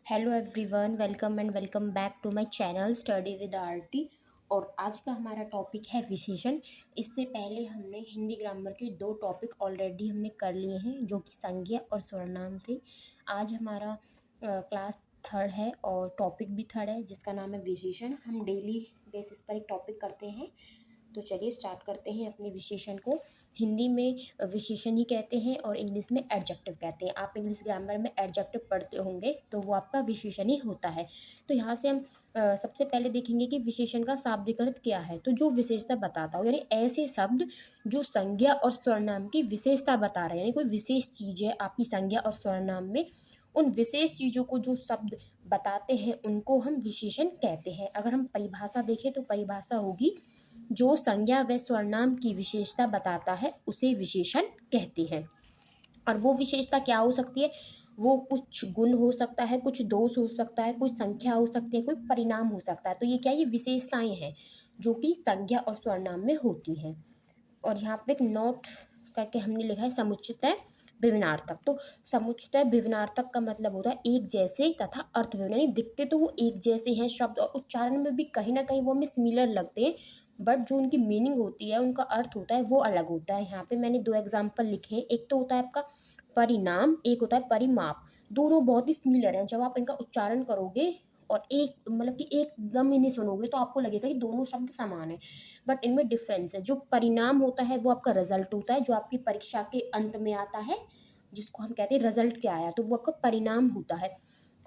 Hello everyone, welcome and welcome back to my channel study with RT. और आज का हमारा टॉपिक है विशेषण। इससे पहले हमने हिंदी ग्रामर के दो टॉपिक ऑलरेडी हमने कर लिए हैं, जो कि संज्ञा और सर्वनाम थे। आज हमारा क्लास थर्ड है और टॉपिक भी थर्ड है, जिसका नाम है विशेषण। हम डेली बेसिस पर एक टॉपिक करते हैं, तो चलिए स्टार्ट करते हैं अपने विशेषण को। हिंदी में विशेषण ही कहते हैं और इंग्लिश में एडजेक्टिव कहते हैं। आप इंग्लिश ग्रामर में एडजेक्टिव पढ़ते होंगे, तो वो आपका विशेषण ही होता है। तो यहाँ से हम सबसे पहले देखेंगे कि विशेषण का शाब्दिक अर्थ क्या है। तो जो विशेषता बताता हो, यानी ऐसे शब्द जो संज्ञा और सर्वनाम की विशेषता बता रहे हैं, यानी कोई विशेष चीज़ है आपकी संज्ञा और सर्वनाम में, उन विशेष चीज़ों को जो शब्द बताते हैं उनको हम विशेषण कहते हैं। अगर हम परिभाषा देखें तो परिभाषा होगी, जो संज्ञा व सर्वनाम की विशेषता बताता है उसे विशेषण कहते हैं। और वो विशेषता क्या हो सकती है? वो कुछ गुण हो सकता है, कुछ दोष हो सकता है, कुछ संख्या हो सकती है, कोई परिणाम हो सकता है। तो ये क्या, ये विशेषताएं हैं जो कि संज्ञा और सर्वनाम में होती हैं। और यहाँ पे एक नोट करके हमने लिखा है समुच्चय विभिन्नार्थक। तो समुच्चय विभिन्नार्थक का मतलब होता है एक जैसे तथा अर्थ विभिन्न, यानी दिखते तो वो एक जैसे हैं शब्द, और उच्चारण में भी कहीं ना कहीं वो हमें सिमिलर लगते हैं, बट जो उनकी मीनिंग होती है, उनका अर्थ होता है, वो अलग होता है। यहाँ पे मैंने दो एग्जाम्पल लिखे हैं। एक तो होता है आपका परिणाम, एक होता है परिमाप। दोनों बहुत ही सिमिलर हैं। जब आप इनका उच्चारण करोगे और एक मतलब कि एकदम इन्हें सुनोगे तो आपको लगेगा कि दोनों शब्द समान है, बट इनमें डिफरेंस है। जो परिणाम होता है वो आपका रिजल्ट होता है, जो आपकी परीक्षा के अंत में आता है, जिसको हम कहते हैं रिजल्ट क्या आया, तो वो आपका परिणाम होता है।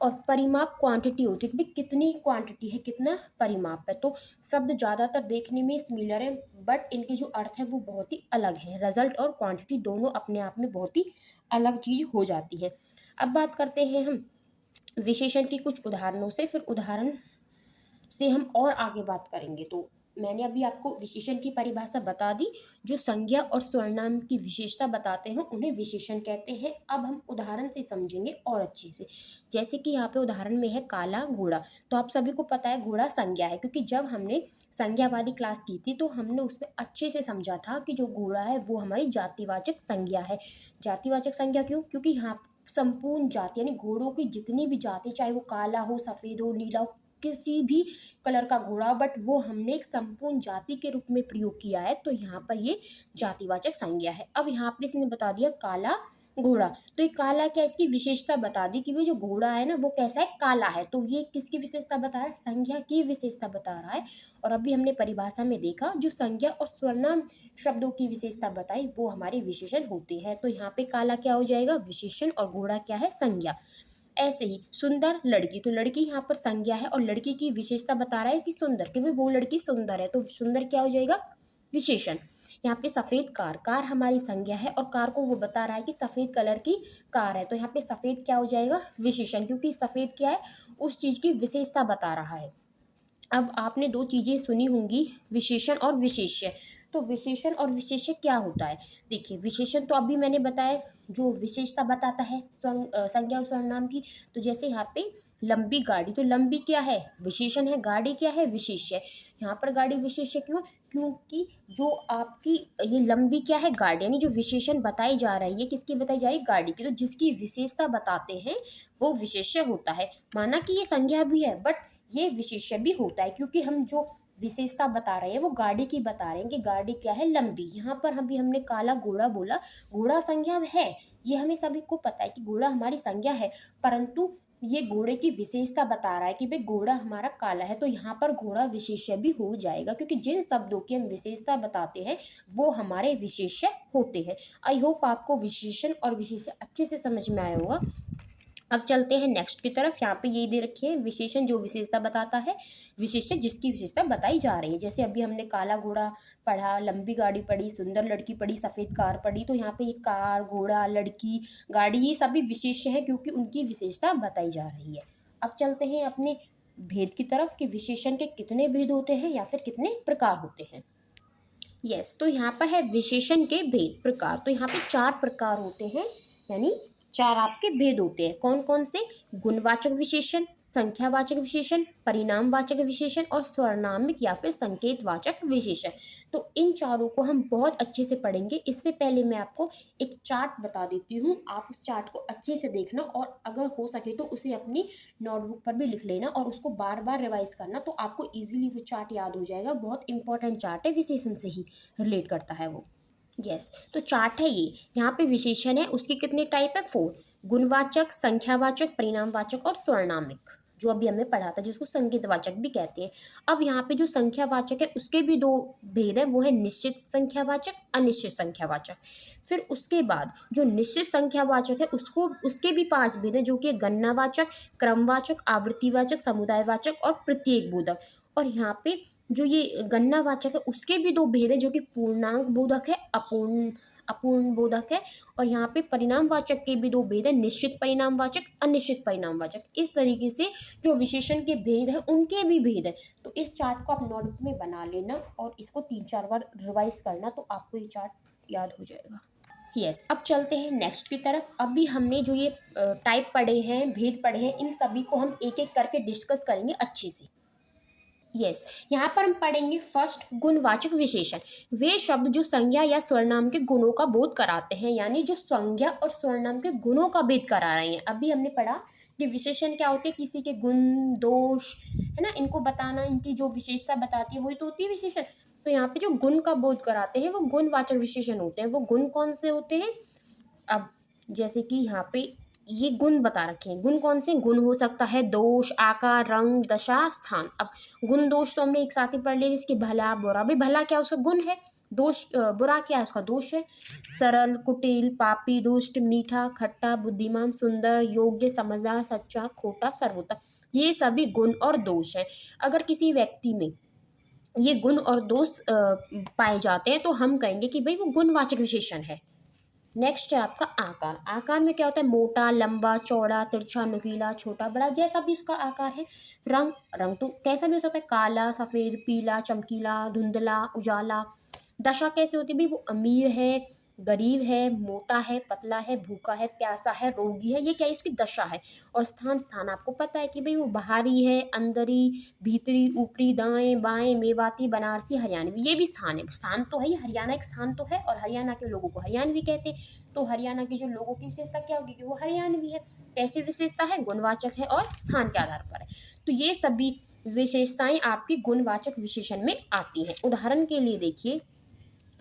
और परिमाप क्वांटिटी होती है कि भाई कितनी क्वांटिटी है, कितना परिमाप है। तो शब्द ज़्यादातर देखने में सिमिलर है, बट इनके जो अर्थ है वो बहुत ही अलग है। रिजल्ट और क्वांटिटी दोनों अपने आप में बहुत ही अलग चीज़ हो जाती है। अब बात करते हैं हम विशेषण की कुछ उदाहरणों से, फिर उदाहरण से हम और आगे बात करेंगे। तो मैंने अभी आपको विशेषण की परिभाषा बता दी। जो संज्ञा और सर्वनाम की विशेषता बताते हैं उन्हें विशेषण कहते हैं। अब हम उदाहरण से समझेंगे और अच्छे से। जैसे कि यहाँ पे उदाहरण में है काला घोड़ा। तो आप सभी को पता है घोड़ा संज्ञा है, क्योंकि जब हमने संज्ञा वाली क्लास की थी तो हमने उसमें अच्छे से समझा था कि जो घोड़ा है वो हमारी जातिवाचक संज्ञा है। जातिवाचक संज्ञा क्यों? क्योंकि यहाँ संपूर्ण जाति, यानी घोड़ों की जितनी भी जाति, चाहे वो काला हो, सफ़ेद हो, नीला हो, किसी भी कलर का घोड़ा, बट वो हमने एक संपूर्ण जाति के रूप में प्रयोग किया है, तो यहाँ पर ये जातिवाचक संज्ञा है। अब यहाँ पे इसने बता दिया काला घोड़ा, तो ये काला क्या, इसकी विशेषता बता दी कि भाई जो घोड़ा है ना वो कैसा है, काला है। तो ये किसकी विशेषता बता रहा है? संज्ञा की विशेषता बता रहा है। और अभी हमने परिभाषा में देखा, जो संज्ञा और सर्वनाम शब्दों की विशेषता बताई वो हमारे विशेषण होते हैं। तो यहाँ पे काला क्या हो जाएगा? विशेषण, और घोड़ा क्या है? संज्ञा। ऐसे ही सुंदर लड़की, तो लड़की यहाँ पर संज्ञा है और लड़की की विशेषता बता रहा है कि सुंदर, कि भाई वो लड़की सुंदर है, तो सुंदर क्या हो जाएगा? विशेषण। यहाँ पे सफ़ेद कार, कार हमारी संज्ञा है और कार को वो बता रहा है कि सफ़ेद कलर की कार है, तो यहाँ पे सफ़ेद क्या हो जाएगा? विशेषण, क्योंकि सफ़ेद क्या है? उस चीज़ की विशेषता बता रहा है। अब आपने दो चीज़ें सुनी होंगी, विशेषण और विशेष्य। तो विशेषण और विशेष्य क्या होता है? देखिए, विशेषण तो अभी मैंने बताया, जो विशेषता बताता है संज्ञा और सर्वनाम की। तो जैसे यहाँ पे लंबी गाड़ी, तो लंबी क्या है? विशेषण है। गाड़ी क्या है? विशेष्य। यहाँ पर गाड़ी विशेष्य क्यों? क्योंकि जो आपकी ये लंबी क्या है? गाड़ी, यानी जो विशेषण बताई जा रही है, किसकी बताई जा रही है? गाड़ी की। तो जिसकी विशेषता बताते हैं वो विशेष्य होता है। माना कि ये संज्ञा भी है, बट ये विशेष्य भी होता है, क्योंकि हम जो विशेषता बता रहे हैं वो गाड़ी की बता रहे हैं कि गाड़ी क्या है? लंबी। यहाँ पर अभी हमने काला घोड़ा बोला, घोड़ा संज्ञा है, ये हमें सभी को पता है कि घोड़ा हमारी संज्ञा है, परंतु ये घोड़े की विशेषता बता रहा है कि भाई घोड़ा हमारा काला है, तो यहाँ पर घोड़ा विशेष्य भी हो जाएगा, क्योंकि जिन शब्दों की हम विशेषता बताते हैं वो हमारे विशेष्य होते हैं। आई होप आपको विशेषण और विशेष्य अच्छे से समझ में आया होगा। अब चलते हैं नेक्स्ट की तरफ। यहाँ पे ये दे रखी है विशेषण जो विशेषता बताता है, विशेष्य जिसकी विशेषता बताई जा रही है। जैसे अभी हमने काला घोड़ा पढ़ा, लंबी गाड़ी पढ़ी, सुंदर लड़की पढ़ी, सफ़ेद कार पढ़ी। तो यहाँ पे ये कार, घोड़ा, लड़की, गाड़ी, ये सभी विशेष्य है क्योंकि उनकी विशेषता बताई जा रही है। अब चलते हैं अपने भेद की तरफ कि विशेषण के कितने भेद होते हैं या फिर कितने प्रकार होते हैं। तो यहाँ पर है विशेषण के भेद प्रकार। तो यहाँ पे 4 प्रकार होते हैं, यानी चार आपके भेद होते हैं। कौन कौन से? गुणवाचक विशेषण, संख्यावाचक विशेषण, परिणामवाचक विशेषण और स्वर्णामिक या फिर संकेतवाचक विशेषण। तो इन चारों को हम बहुत अच्छे से पढ़ेंगे। इससे पहले मैं आपको एक चार्ट बता देती हूँ, आप उस चार्ट को अच्छे से देखना और अगर हो सके तो उसे अपनी नोटबुक पर भी लिख लेना और उसको बार बार रिवाइज करना, तो आपको इजीली वो चार्ट याद हो जाएगा। बहुत इंपॉर्टेंट चार्ट है, विशेषण से ही रिलेट करता है वो। यस, तो चार्ट है ये। यहाँ पे विशेषण है, उसके कितने टाइप है? 4। गुणवाचक, संख्यावाचक, परिणामवाचक और स्वर्णामिक, जो अभी हमने पढ़ा था, जिसको संकेतवाचक भी कहते हैं। अब यहाँ पे जो संख्यावाचक है उसके भी दो भेद है, वो है निश्चित संख्यावाचक, अनिश्चित संख्यावाचक। फिर उसके बाद जो निश्चित संख्यावाचक है उसके भी 5 भेद है, जो कि गणनावाचक, क्रमवाचक, आवृत्तिवाचक, समुदायवाचक और प्रत्येक बोधक। और यहाँ पे जो ये गणनावाचक है उसके भी 2 भेद है, जो कि पूर्णांक बोधक है, अपूर्ण बोधक है। और यहाँ पे परिणामवाचक के भी 2 भेद है, निश्चित परिणामवाचक, अनिश्चित परिणामवाचक। इस तरीके से जो विशेषण के भेद है उनके भी भेद है। तो इस चार्ट को आप नोटबुक में बना लेना और इसको 3-4 बार रिवाइज करना, तो आपको ये चार्ट याद हो जाएगा। यस, अब चलते हैं नेक्स्ट की तरफ। अभी हमने जो ये टाइप पढ़े हैं, भेद पढ़े हैं, इन सभी को हम एक एक करके डिस्कस करेंगे अच्छे से। यस, यहाँ पर हम पढ़ेंगे फर्स्ट गुणवाचक विशेषण। वे शब्द जो संज्ञा या स्वरनाम के गुणों का बोध कराते हैं, यानी जो संज्ञा और स्वरनाम के गुणों का भेद करा रहे हैं। अभी हमने पढ़ा कि विशेषण क्या होते हैं, किसी के गुण, दोष, है ना, इनको बताना, इनकी जो विशेषता बताती है वही तो होती है विशेषण। तो यहाँ पे जो गुण का बोध कराते हैं वो गुणवाचक विशेषण होते हैं। वो गुण कौन से होते हैं? अब जैसे कि यहाँ पे ये गुण बता रखे हैं। गुण कौन से? गुण हो सकता है दोष, आकार, रंग, दशा, स्थान। अब गुण दोष तो हमने एक साथ ही पढ़ लिया, जिसके भला बुरा। भाई भला क्या उसका गुण है, दोष बुरा क्या है उसका दोष है। सरल, कुटिल, पापी, दुष्ट, मीठा, खट्टा, बुद्धिमान, सुंदर, योग्य, समझदार, सच्चा, खोटा, सर्वोत्तम, ये सभी गुण और दोष है। अगर किसी व्यक्ति में ये गुण और दोष पाए जाते हैं तो हम कहेंगे कि भाई वो गुणवाचक विशेषण है। नेक्स्ट है आपका आकार। आकार में क्या होता है? मोटा, लंबा, चौड़ा, तिरछा, नुकीला, छोटा, बड़ा, जैसा भी उसका आकार है। रंग, रंग तो कैसा भी हो सकता है, काला, सफेद, पीला, चमकीला, धुंधला, उजाला। दशा कैसे होती है? भाई वो अमीर है, गरीब है, मोटा है, पतला है, भूखा है, प्यासा है, रोगी है, ये क्या है? इसकी दशा है। और स्थान, स्थान आपको पता है कि भाई वो बाहरी है, अंदरी, भीतरी, ऊपरी, दाएं बाएं, मेवाती, बनारसी, हरियाणवी, ये भी स्थान है। स्थान तो है ही, हरियाणा एक स्थान तो है और हरियाणा के लोगों को हरियाणवी कहते हैं। तो हरियाणा के जो लोगों की विशेषता क्या होगी कि वो हरियाणवी है। कैसी विशेषता है? गुणवाचक है और स्थान के आधार पर है। तो ये सभी विशेषताएं आपकी गुणवाचक विशेषण में आती हैं। उदाहरण के लिए देखिए,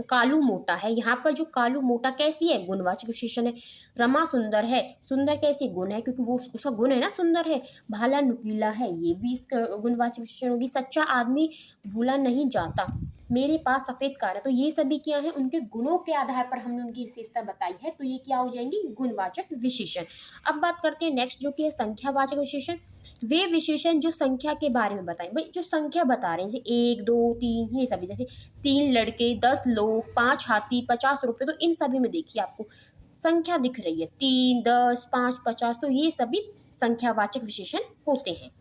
कालू मोटा है, यहाँ पर जो कालू मोटा कैसी है? गुणवाचक विशेषण है। रमा सुंदर है, सुंदर कैसी? गुण है, क्योंकि वो उसका गुण है ना, सुंदर है। भाला नुकीला है, ये भी इसका गुणवाचक विशेषण होगी। सच्चा आदमी भूला नहीं जाता। मेरे पास सफेद कार है, तो ये सभी क्या है? उनके गुणों के आधार पर हमने उनकी विशेषता बताई है, तो ये क्या हो जाएंगी? गुणवाचक विशेषण। अब बात करते हैं नेक्स्ट, जो कि है संख्यावाचक विशेषण। वे विशेषण जो संख्या के बारे में बताएं, भाई जो संख्या बता रहे हैं, जैसे 1, 2, 3, ये सभी, जैसे 3 लड़के, 10 लोग, 5 हाथी, 50 रुपए, तो इन सभी में देखिए आपको संख्या दिख रही है, 3, 10, 5, 50, तो ये सभी संख्यावाचक विशेषण होते हैं।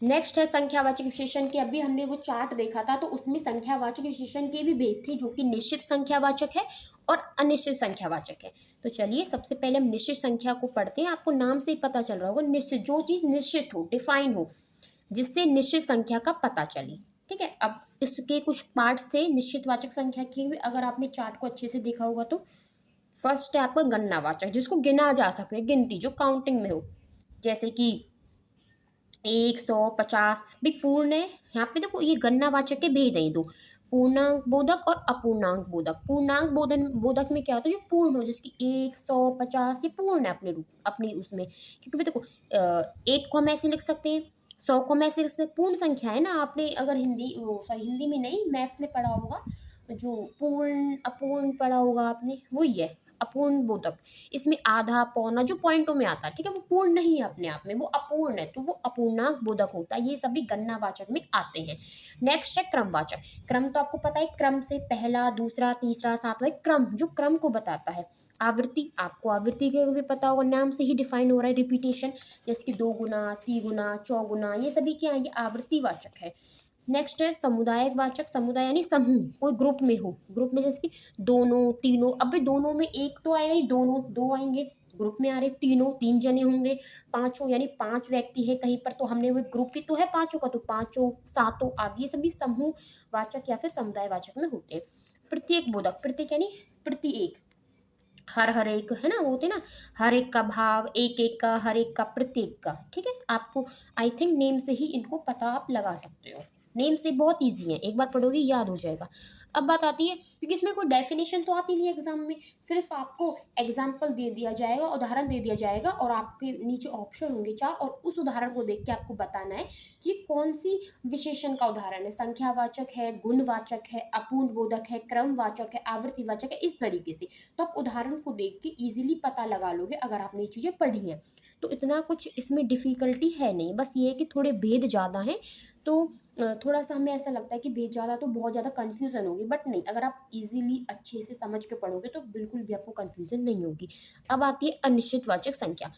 नेक्स्ट है संख्यावाचक विशेषण के। अभी हमने वो चार्ट देखा था, तो उसमें संख्यावाचक विशेषण के भी भेद थे, जो कि निश्चित संख्यावाचक है और अनिश्चित संख्यावाचक है। तो चलिए सबसे पहले हम निश्चित संख्या को पढ़ते हैं। आपको नाम से ही पता चल रहा होगा, निश्चित, जो चीज निश्चित हो, डिफाइन हो, जिससे निश्चित संख्या का पता चले। ठीक है, अब इसके कुछ पार्ट्स थे निश्चितवाचक संख्या के भी, अगर आपने चार्ट को अच्छे से देखा होगा तो। फर्स्ट है आपका गणनावाचक, जिसको गिना जा सके, गिनती, जो काउंटिंग में हो, जैसे कि 100, 50 भी पूर्ण है। यहाँ पे देखो ये गणनावाचक के भेद है, दो, पूर्णांक बोधक और अपूर्णांक बोधक। पूर्णांक बोधक में क्या होता है? जो पूर्ण हो, जिसकी 100, 50, ये पूर्ण है अपने रूप, अपनी उसमें, क्योंकि भाई देखो 1 को हम ऐसे लिख सकते हैं, 100 को हम ऐसे लिख सकते हैं, पूर्ण संख्या है ना। आपने अगर हिंदी में नहीं, मैथ्स में पढ़ा होगा, जो पूर्ण अपूर्ण पढ़ा होगा आपने, वही है अपूर्ण बोधक। इसमें आधा, पौना, जो पॉइंटों में आता है, ठीक है, वो पूर्ण नहीं है अपने आप में, वो अपूर्ण है, तो वो अपूर्णांक बोधक होता है। ये सभी गणनावाचक में आते हैं। नेक्स्ट है क्रमवाचक। क्रम तो आपको पता है, क्रम से पहला, दूसरा, तीसरा, सातवां, क्रम, जो क्रम को बताता है। आवृत्ति, आपको आवृत्ति के भी पता होगा, नाम से ही डिफाइन हो रहा है, रिपीटेशन, जैसे कि 2 गुना, 3 गुना, 4 गुना, ये सभी क्या है? ये आवृत्तिवाचक है। नेक्स्ट है समुदायक वाचक, समुदाय यानी समूह, कोई ग्रुप में हो, ग्रुप में जैसे कि दोनों, तीनों, अब भी दोनों में एक तो आएगा ही, दोनों दो आएंगे, ग्रुप में आ रहे तीनों, तीन जने होंगे, पांचों यानी पांच व्यक्ति है कहीं पर, तो हमने वो ग्रुप ही तो है पांचों का, तो पांचों, सातों आदि ये सभी समूह वाचक या फिर समुदाय वाचक में होते हैं। प्रत्येक बोधक, प्रत्येक यानी प्रति एक, हर एक है ना, वो होते हैं ना, हर एक का भाव, एक एक का, हर एक का, प्रत्येक का। ठीक है, आपको आई थिंक नेम से ही इनको पता आप लगा सकते हो, नेम से बहुत इजी है, एक बार पढ़ोगे याद हो जाएगा। अब बात आती है, क्योंकि इसमें कोई डेफिनेशन तो आती नहीं एग्जाम में, सिर्फ आपको एग्जाम्पल दे दिया जाएगा, उदाहरण दे दिया जाएगा, और आपके नीचे ऑप्शन होंगे चार, और उस उदाहरण को देख के आपको बताना है कि कौन सी विशेषण का उदाहरण है, संख्यावाचक है, गुणवाचक है, अपूर्ण बोधक है, क्रमवाचक है, आवृत्तिवाचक है, इस तरीके से। तो आप उदाहरण को देख के इजीली पता लगा लोगे अगर आपने ये चीज़ें पढ़ी हैं। तो इतना कुछ इसमें डिफ़िकल्टी है नहीं, बस ये है कि थोड़े भेद ज़्यादा हैं, तो थोड़ा सा हमें ऐसा लगता है कि भेद ज़्यादा तो बहुत ज़्यादा कन्फ्यूज़न होगी, बट नहीं, अगर आप इजीली अच्छे से समझ के पढ़ोगे तो बिल्कुल भी आपको कन्फ्यूज़न नहीं होगी। अब आती है अनिश्चितवाचक संख्या।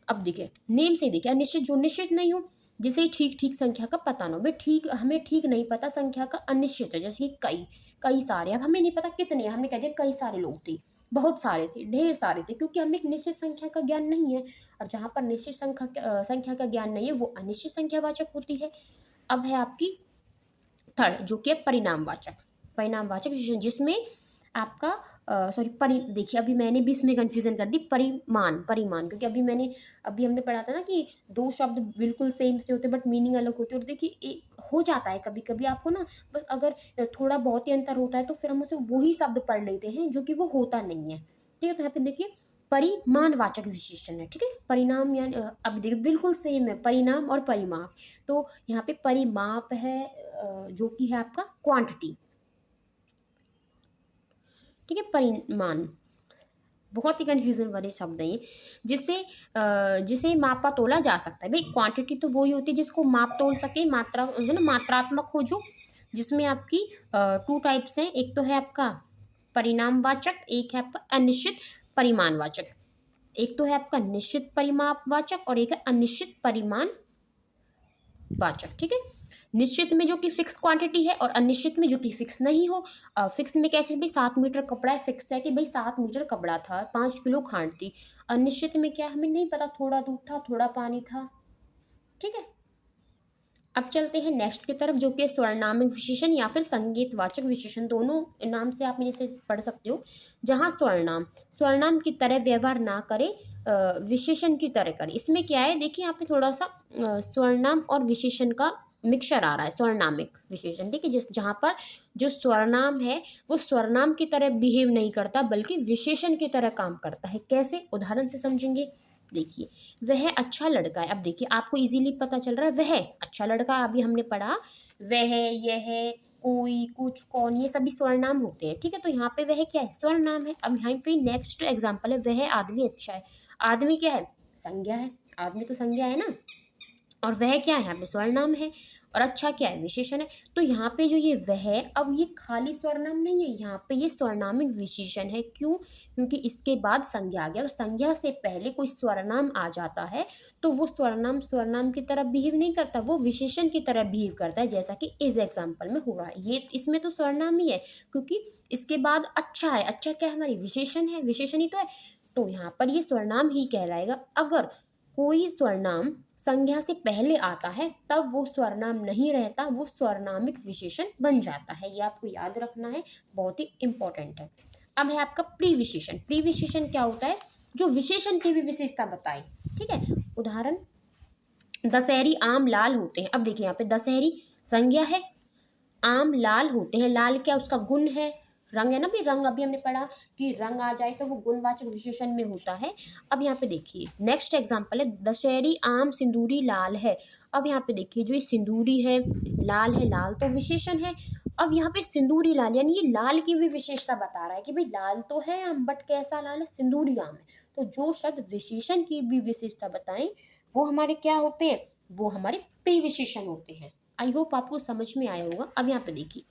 अब देखिए नेम से देखिए, अनिश्चित जो निश्चित नहीं हो, जिसे ठीक ठीक संख्या का पता ना हो, भाई ठीक, हमें ठीक नहीं पता संख्या का, अनिश्चित है, जैसे कि कई, कई सारे, अब हमें नहीं पता कितने, हमने कह दिया कई सारे लोग थे, बहुत सारे थे, ढेर सारे थे, क्योंकि हमें एक निश्चित संख्या का ज्ञान नहीं है, और जहाँ पर निश्चित संख्या का ज्ञान नहीं है वो अनिश्चित संख्यावाचक होती है। अब है आपकी थर्ड, जो कि है परिणामवाचक, परिणामवाचक जिसमें आपका सॉरी देखिए अभी मैंने भी इसमें कन्फ्यूजन कर दी, परिमाण, परिमाण, क्योंकि अभी हमने पढ़ा था ना कि दो शब्द बिल्कुल सेम से होते बट मीनिंग अलग होती है, और देखिए हो जाता है कभी कभी आपको ना, बस अगर थोड़ा बहुत ही अंतर होता है तो फिर हम उसे वही शब्द पढ़ लेते हैं जो कि वो होता नहीं है। ठीक है, तो यहाँ पे देखिए परिमाणवाचक विशेषण है। ठीक है, परिणाम यानी अब देखिए बिल्कुल सेम है, परिणाम और परिमाप, तो यहाँ पे परिमाप है जो कि है आपका क्वांटिटी। ठीक है, परिमाण बहुत ही कंफ्यूजन वाले शब्द हैं ये, जिसे जिसे मापा तोला जा सकता है। भाई क्वांटिटी तो वही होती है जिसको माप तोल सके, मात्रा है ना, मात्रात्मक हो जो, जिसमें आपकी टू टाइप्स हैं, एक तो है आपका परिणामवाचक, एक है आपका अनिश्चित परिमाणवाचक। एक तो है आपका निश्चित परिमापवाचक और एक है अनिश्चित परिमाण वाचक। ठीक है, निश्चित में जो कि फिक्स क्वांटिटी है और अनिश्चित में जो कि फिक्स नहीं हो। फिक्स में कैसे, भाई 7 मीटर कपड़ा है, फिक्स है कि भाई 7 मीटर कपड़ा था, 5 किलो खांड थी। अनिश्चित में क्या, हमें नहीं पता, थोड़ा दूध था, थोड़ा पानी था। ठीक है, अब चलते हैं नेक्स्ट की तरफ, जो कि स्वर्णामिक विशेषण या फिर संगीतवाचक विशेषण, दोनों नाम से आप इसे पढ़ सकते हो। जहाँ स्वर्णाम स्वर्णाम की तरह व्यवहार ना करे, विशेषण की तरह करे। इसमें क्या है देखिए, यहाँ पे थोड़ा सा स्वर्णाम और विशेषण का मिक्सचर आ रहा है, स्वर्णामिक विशेषण। ठीक है, जिस जहाँ पर जो स्वर्णाम है वो स्वर्णाम की तरह बिहेव नहीं करता बल्कि विशेषण की तरह काम करता है। कैसे, उदाहरण से समझेंगे। देखिए, वह अच्छा लड़का है, अब देखिए आपको इजीली पता चल रहा है, वह अच्छा लड़का, अभी हमने पढ़ा वह, यह, कोई, कुछ, कौन, ये सभी स्वर्णाम होते हैं। ठीक है, तो यहाँ पे वह क्या है, स्वर्णाम है। अब यहाँ पे नेक्स्ट एग्जांपल है, वह आदमी अच्छा है। आदमी क्या है, संज्ञा है, आदमी तो संज्ञा है ना, और वह क्या है, यहाँ पे स्वर्णाम है, और अच्छा क्या है, विशेषण है। तो यहाँ पे जो ये वह है, अब ये खाली स्वर्णाम नहीं है, यहाँ पे ये स्वर्णामिक विशेषण है। क्यों, क्योंकि इसके बाद संज्ञा आ गया, अगर संज्ञा से पहले कोई स्वर्णाम आ जाता है तो वो स्वर्णाम स्वर्णाम की तरह बिहेव नहीं करता, वो विशेषण की तरह बिहेव करता है, जैसा कि इस एग्जाम्पल में हो रहा है। ये इसमें तो स्वर्णाम ही है, क्योंकि इसके बाद अच्छा है, अच्छा क्या है, हमारी विशेषण है, विशेषण ही तो है, तो यहाँ पर ये स्वर्णाम ही कहलाएगा। अगर कोई स्वर्णाम संज्ञा से पहले आता है तब वो स्वर्णाम नहीं रहता, वो स्वर्णामिक विशेषण बन जाता है, ये आपको याद रखना है, बहुत ही इंपॉर्टेंट है। अब है आपका प्रीविशेषण। प्रीविशेषण क्या होता है, जो विशेषण की भी विशेषता बताए। ठीक है, उदाहरण, दशहरी आम लाल होते हैं। अब देखिए यहाँ पे दशहरी संज्ञा है, आम लाल होते हैं, लाल क्या उसका गुण है, रंग है ना, भी रंग अभी हमने पढ़ा कि रंग आ जाए तो वो गुणवाचक विशेषण में होता है। अब यहाँ पे देखिए नेक्स्ट एग्जांपल है, दशहरी आम सिंदूरी लाल है। अब यहाँ पे देखिए जो ये सिंदूरी है, लाल है, लाल तो विशेषण है। अब यहाँ पे सिंदूरी लाल यानी ये लाल की भी विशेषता बता रहा है कि भाई लाल तो है आम, बट कैसा लाल है, सिंदूरी आम है। तो जो शब्द विशेषण की भी विशेषता बताएं वो हमारे क्या होते हैं, वो हमारे प्री विशेषण होते हैं। आई होप आपको समझ में आया होगा। अब यहाँ पे देखिए